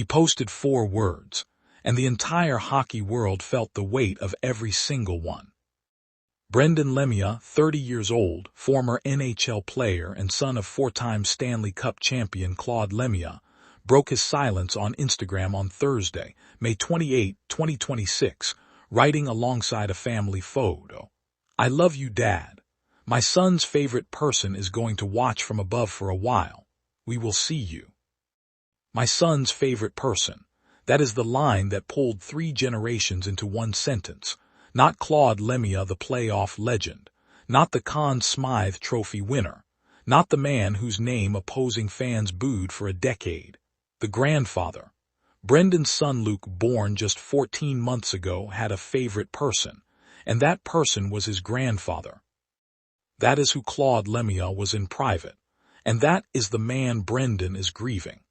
He posted 4 words, and the entire hockey world felt the weight of every single one. Brendan Lemieux, 30 years old, former NHL player and son of 4-time Stanley Cup champion Claude Lemieux, broke his silence on Instagram on Thursday, May 28, 2026, writing alongside a family photo. "I love you, Dad. My son's favorite person is going to watch from above for a while. We will see you." My son's favorite person. That is the line that pulled 3 generations into one sentence. Not Claude Lemieux, the playoff legend. Not the Conn Smythe Trophy winner. Not the man whose name opposing fans booed for a decade. The grandfather. Brendan's son Luke, born just 14 months ago, had a favorite person, and that person was his grandfather. That is who Claude Lemieux was in private, and that is the man Brendan is grieving.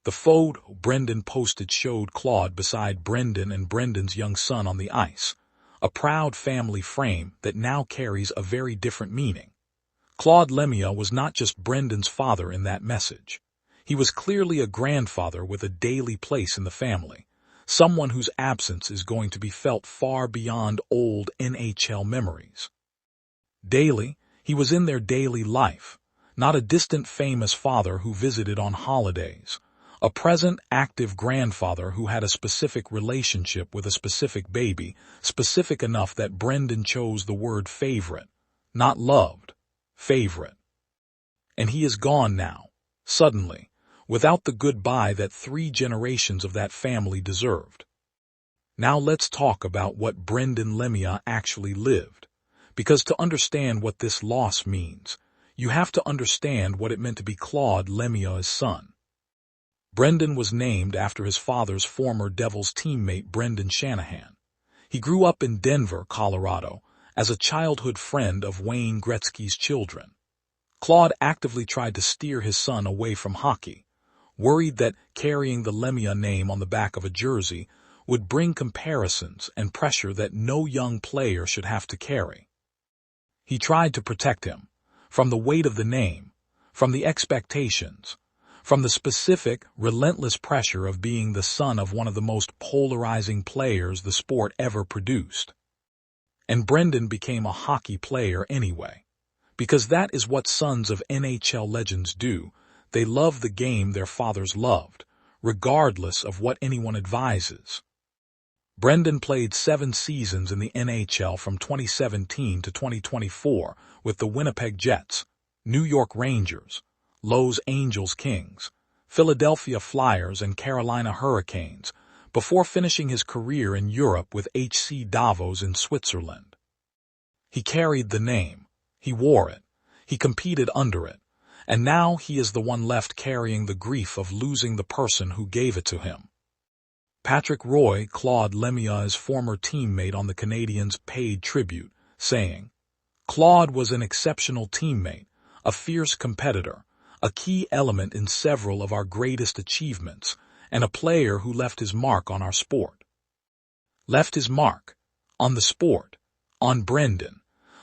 The photo Brendan posted showed Claude beside Brendan and Brendan's young son on the ice, a proud family frame that now carries a very different meaning. Claude Lemieux was not just Brendan's father in that message. He was clearly a grandfather with a daily place in the family, someone whose absence is going to be felt far beyond old NHL memories. Daily, he was in their daily life, not a distant famous father who visited on holidays, a present active grandfather who had a specific relationship with a specific baby, specific enough that Brendan chose the word favorite, not loved, favorite. And he is gone now, suddenly, without the goodbye that 3 generations of that family deserved. Now let's talk about what Brendan Lemieux actually lived, because to understand what this loss means, you have to understand what it meant to be Claude Lemieux's son. Brendan was named after his father's former Devils teammate Brendan Shanahan. He grew up in Denver, Colorado, as a childhood friend of Wayne Gretzky's children. Claude actively tried to steer his son away from hockey, worried that carrying the Lemieux name on the back of a jersey would bring comparisons and pressure that no young player should have to carry. He tried to protect him from the weight of the name, from the expectations, from the specific, relentless pressure of being the son of one of the most polarizing players the sport ever produced. And Brendan became a hockey player anyway, because that is what sons of NHL legends do. They love the game their fathers loved, regardless of what anyone advises. Brendan played 7 seasons in the NHL from 2017 to 2024 with the Winnipeg Jets, New York Rangers, Los Angeles Kings, Philadelphia Flyers, and Carolina Hurricanes, before finishing his career in Europe with HC Davos in Switzerland. He carried the name, he wore it, he competed under it, and now he is the one left carrying the grief of losing the person who gave it to him. Patrick Roy, Claude Lemieux's former teammate on the Canadiens, paid tribute, saying, "Claude was an exceptional teammate, a fierce competitor, a key element in several of our greatest achievements, and a player who left his mark on our sport." Left his mark on the sport, on Brendan,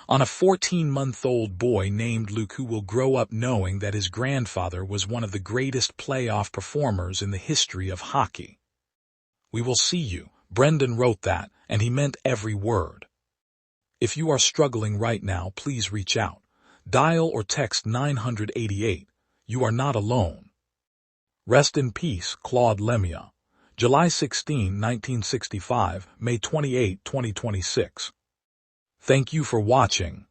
on a 14-month-old boy named Luke who will grow up knowing that his grandfather was one of the greatest playoff performers in the history of hockey. "We will see you." Brendan wrote that, and he meant every word. If you are struggling right now, please reach out. Dial or text 988. You are not alone. Rest in peace, Claude Lemieux. July 16, 1965, May 28, 2026. Thank you for watching.